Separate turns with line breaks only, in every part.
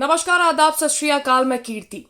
नमस्कार, आदाब, सत श्री अकाल। मैं कीर्ति।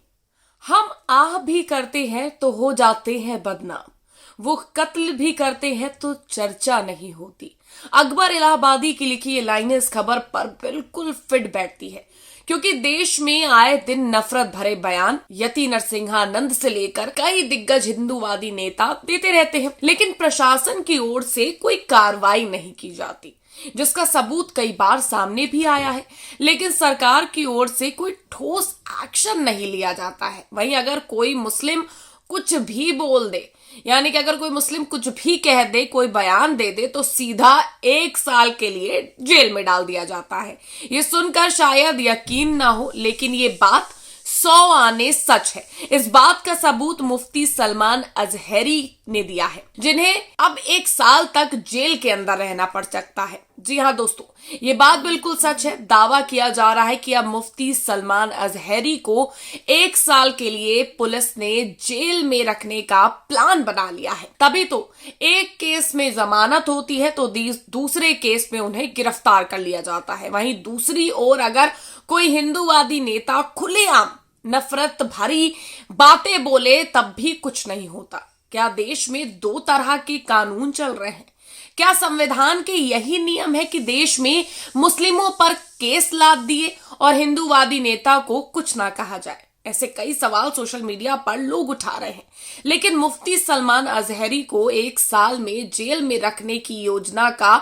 हम आह भी करते हैं तो हो जाते हैं बदनाम, वो कत्ल भी करते हैं तो चर्चा नहीं होती। अकबर इलाहाबादी की लिखी ये लाइनें इस खबर पर बिल्कुल फिट बैठती है, क्योंकि देश में आए दिन नफरत भरे बयान यति नरसिंहानंद से लेकर कई दिग्गज हिंदूवादी नेता देते रहते हैं, लेकिन प्रशासन की ओर से कोई कार्रवाई नहीं की जाती, जिसका सबूत कई बार सामने भी आया है। लेकिन सरकार की ओर से कोई ठोस एक्शन नहीं लिया जाता है। वहीं अगर कोई मुस्लिम कुछ भी बोल दे, यानी कि अगर कोई मुस्लिम कुछ भी कह दे, कोई बयान दे दे, तो सीधा 1 साल के लिए जेल में डाल दिया जाता है। ये सुनकर शायद यकीन ना हो, लेकिन ये बात 100 आने सच है। इस बात का सबूत मुफ्ती सलमान अजहरी ने दिया है, जिन्हें अब 1 साल तक जेल के अंदर रहना पड़ सकता है। जी हाँ दोस्तों, ये बात बिल्कुल सच है। दावा किया जा रहा है कि अब मुफ्ती सलमान अजहरी को 1 साल के लिए पुलिस ने जेल में रखने का प्लान बना लिया है। तभी तो एक केस में जमानत होती है तो दूसरे केस में उन्हें गिरफ्तार कर लिया जाता है। वहीं दूसरी ओर अगर कोई हिंदूवादी नेता खुलेआम नफरत भरी बातें बोले, तब भी कुछ नहीं होता। क्या देश में 2 तरह के कानून चल रहे हैं? क्या संविधान के यही नियम है कि देश में मुस्लिमों पर केस लाद दिए और हिंदूवादी नेता को कुछ ना कहा जाए? ऐसे कई सवाल सोशल मीडिया पर लोग उठा रहे हैं। लेकिन मुफ्ती सलमान अजहरी को 1 साल में जेल में रखने की योजना का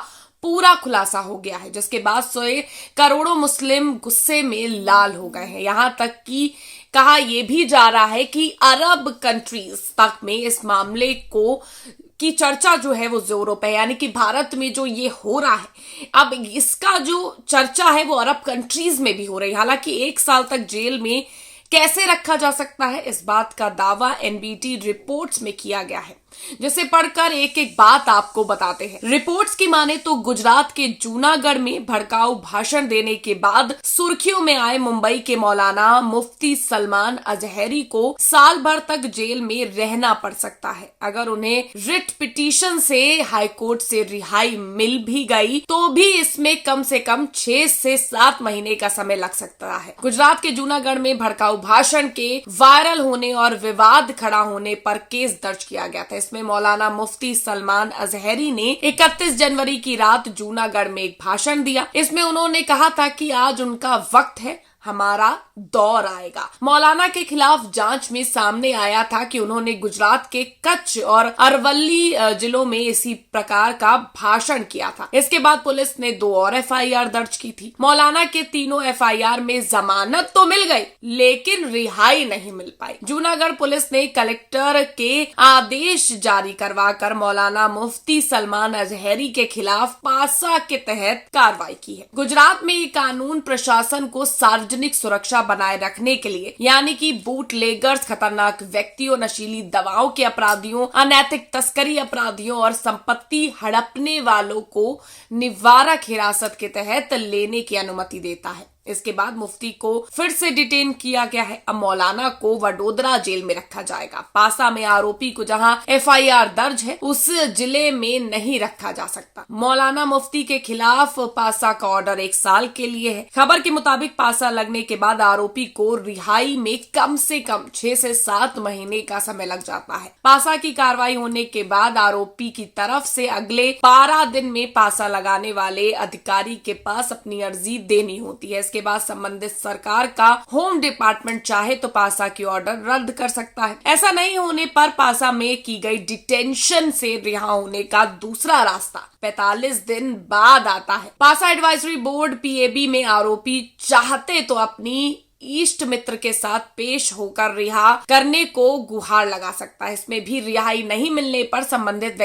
पूरा खुलासा हो गया है, जिसके बाद 100 करोड़ों मुस्लिम गुस्से में लाल हो गए हैं। यहां तक कि कहा यह भी जा रहा है कि अरब कंट्रीज तक में इस मामले की चर्चा जो है वो जोरों पे, यानी कि भारत में जो ये हो रहा है, अब इसका जो चर्चा है वो अरब कंट्रीज में भी हो रही है। हालांकि 1 साल तक जेल में कैसे रखा जा सकता है, इस बात का दावा एनबीटी रिपोर्ट्स में किया गया है, जिसे पढ़कर एक एक बात आपको बताते हैं। रिपोर्ट्स की माने तो गुजरात के जूनागढ़ में भड़काऊ भाषण देने के बाद सुर्खियों में आए मुंबई के मौलाना मुफ्ती सलमान अजहरी को साल भर तक जेल में रहना पड़ सकता है। अगर उन्हें रिट पिटीशन से हाईकोर्ट से रिहाई मिल भी गई तो भी इसमें कम से कम 6 से 7 महीने का समय लग सकता है। गुजरात के जूनागढ़ में भड़काऊ भाषण के वायरल होने और विवाद खड़ा होने पर केस दर्ज किया गया था। इसमें मौलाना मुफ्ती सलमान अजहरी ने 31 जनवरी की रात जूनागढ़ में एक भाषण दिया। इसमें उन्होंने कहा था कि आज उनका वक्त है, हमारा दौर आएगा। मौलाना के खिलाफ जांच में सामने आया था कि उन्होंने गुजरात के कच्छ और अरवल्ली जिलों में इसी प्रकार का भाषण किया था। इसके बाद पुलिस ने 2 और एफआईआर दर्ज की थी। मौलाना के तीनों एफआईआर में जमानत तो मिल गई, लेकिन रिहाई नहीं मिल पाई। जूनागढ़ पुलिस ने कलेक्टर के आदेश जारी करवा कर मौलाना मुफ्ती सलमान अजहरी के खिलाफ पासा के तहत कार्रवाई की है। गुजरात में ये कानून प्रशासन को सार्वजनिक सुरक्षा बनाए रखने के लिए, यानी कि बूटलेगर्स, खतरनाक व्यक्तियों, नशीली दवाओं के अपराधियों, अनैतिक तस्करी अपराधियों और संपत्ति हड़पने वालों को निवारक हिरासत के तहत लेने की अनुमति देता है। इसके बाद मुफ्ती को फिर से डिटेन किया गया है। अब मौलाना को वडोदरा जेल में रखा जाएगा। पासा में आरोपी को जहां एफआईआर दर्ज है, उस जिले में नहीं रखा जा सकता। मौलाना मुफ्ती के खिलाफ पासा का ऑर्डर 1 साल के लिए है। खबर के मुताबिक पासा लगने के बाद आरोपी को रिहाई में कम से कम 6 से 7 महीने का समय लग जाता है। पासा की कार्रवाई होने के बाद आरोपी की तरफ से अगले 12 दिन में पासा लगाने वाले अधिकारी के पास अपनी अर्जी देनी होती है। इसके बाद संबंधित सरकार का होम डिपार्टमेंट चाहे तो पासा की ऑर्डर रद्द कर सकता है। ऐसा नहीं होने पर पासा में की गई डिटेंशन से रिहा होने का दूसरा रास्ता 45 दिन बाद आता है। पासा एडवाइजरी बोर्ड पीएबी में आरोपी चाहते तो अपनी इष्ट मित्र के साथ पेश होकर रिहा करने को गुहार लगा सकता है। इसमें भी रिहाई नहीं मिलने पर संबंधित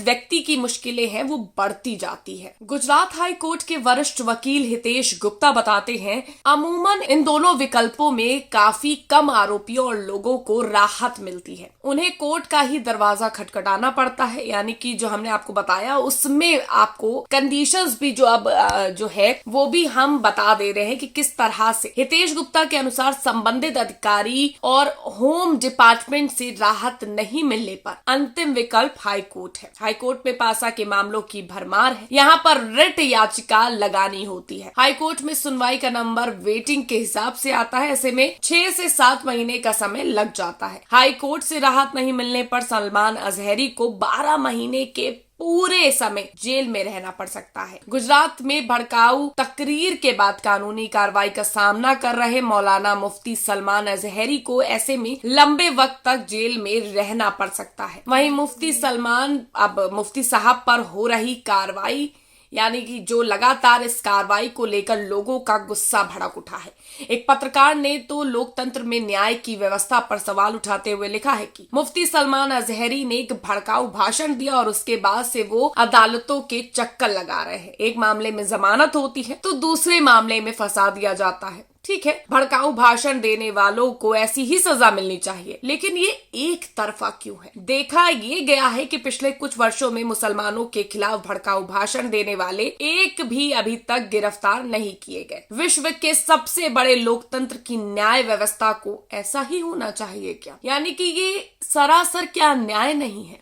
व्यक्ति की मुश्किलें हैं वो बढ़ती जाती है। गुजरात हाई कोर्ट के वरिष्ठ वकील हितेश गुप्ता बताते हैं, अमूमन इन दोनों विकल्पों में काफी कम आरोपियों और लोगों को राहत मिलती है। उन्हें कोर्ट का ही दरवाजा खटखटाना पड़ता है, यानी कि जो हमने आपको बताया उसमें आपको कंडीशंस भी जो अब जो है वो भी हम बता दे रहे हैं कि किस किस तरह से। हितेश गुप्ता के अनुसार संबंधित अधिकारी और होम डिपार्टमेंट से राहत नहीं मिलने पर अंतिम विकल्प हाईकोर्ट है। हाईकोर्ट में पासा के मामलों की भरमार है, यहाँ पर रिट याचिका लगानी होती है। हाईकोर्ट में सुनवाई का नंबर वेटिंग के हिसाब से आता है, ऐसे में 6 से 7 महीने का समय लग जाता है। हाईकोर्ट से राहत नहीं मिलने पर सलमान अजहरी को 12 महीने के पूरे समय जेल में रहना पड़ सकता है। गुजरात में भड़काऊ तकरीर के बाद कानूनी कार्रवाई का सामना कर रहे मौलाना मुफ्ती सलमान अजहरी को ऐसे में लंबे वक्त तक जेल में रहना पड़ सकता है। वहीं मुफ्ती साहब पर हो रही कार्रवाई यानी कि जो लगातार इस कार्रवाई को लेकर लोगों का गुस्सा भड़क उठा है। एक पत्रकार ने तो लोकतंत्र में न्याय की व्यवस्था पर सवाल उठाते हुए लिखा है कि मुफ्ती सलमान अजहरी ने एक भड़काऊ भाषण दिया और उसके बाद से वो अदालतों के चक्कर लगा रहे हैं। एक मामले में जमानत होती है तो दूसरे मामले में फंसा दिया जाता है। ठीक है, भड़काऊ भाषण देने वालों को ऐसी ही सजा मिलनी चाहिए, लेकिन ये एक तरफा क्यों है? देखा ये गया है कि पिछले कुछ वर्षों में मुसलमानों के खिलाफ भड़काऊ भाषण देने वाले एक भी अभी तक गिरफ्तार नहीं किए गए। विश्व के सबसे बड़े लोकतंत्र की न्याय व्यवस्था को ऐसा ही होना चाहिए क्या? यानी कि ये सरासर क्या न्याय नहीं है?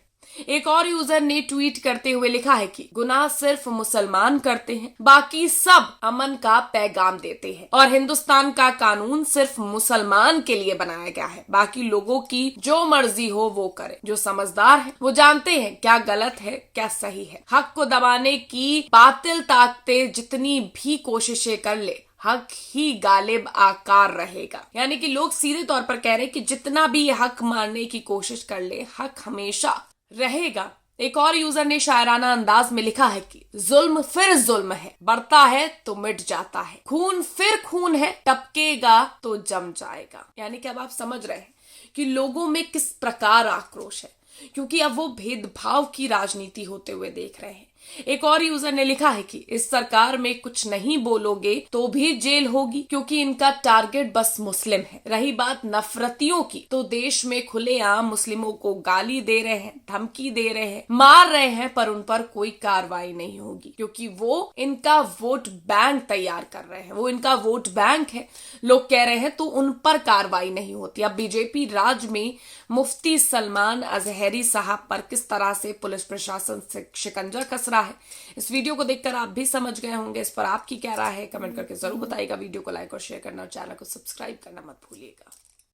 एक और यूजर ने ट्वीट करते हुए लिखा है कि गुनाह सिर्फ मुसलमान करते हैं, बाकी सब अमन का पैगाम देते हैं और हिंदुस्तान का कानून सिर्फ मुसलमान के लिए बनाया गया है। बाकी लोगों की जो मर्जी हो वो करे। जो समझदार है वो जानते हैं क्या गलत है क्या सही है। हक को दबाने की बातिल ताकतें जितनी भी कोशिशें कर ले, हक ही गालिब आकार रहेगा। यानी कि लोग सीधे तौर पर कह रहे हैं कि जितना भी हक मारने की कोशिश कर ले, हक हमेशा रहेगा। एक और यूजर ने शायराना अंदाज में लिखा है कि जुल्म फिर जुल्म है, बढ़ता है तो मिट जाता है, खून फिर खून है, टपकेगा तो जम जाएगा। यानी कि अब आप समझ रहे हैं कि लोगों में किस प्रकार आक्रोश है, क्योंकि अब वो भेदभाव की राजनीति होते हुए देख रहे हैं। एक और यूजर ने लिखा है कि इस सरकार में कुछ नहीं बोलोगे तो भी जेल होगी, क्योंकि इनका टारगेट बस मुस्लिम है। रही बात नफरतियों की, तो देश में खुलेआम मुस्लिमों को गाली दे रहे हैं, धमकी दे रहे हैं, मार रहे हैं, पर उन पर कोई कार्रवाई नहीं होगी, क्योंकि वो इनका वोट बैंक तैयार कर रहे हैं, वो इनका वोट बैंक है। लोग कह रहे हैं तो उन पर कार्रवाई नहीं होती। अब बीजेपी राज में मुफ्ती सलमान अजहरी साहब पर किस तरह से पुलिस प्रशासन से शिकंजा कस रहा है, इस वीडियो को देखकर आप भी समझ गए होंगे। इस पर आपकी क्या राय है, कमेंट करके जरूर बताइएगा। वीडियो को लाइक और शेयर करना और चैनल को सब्सक्राइब करना मत भूलिएगा।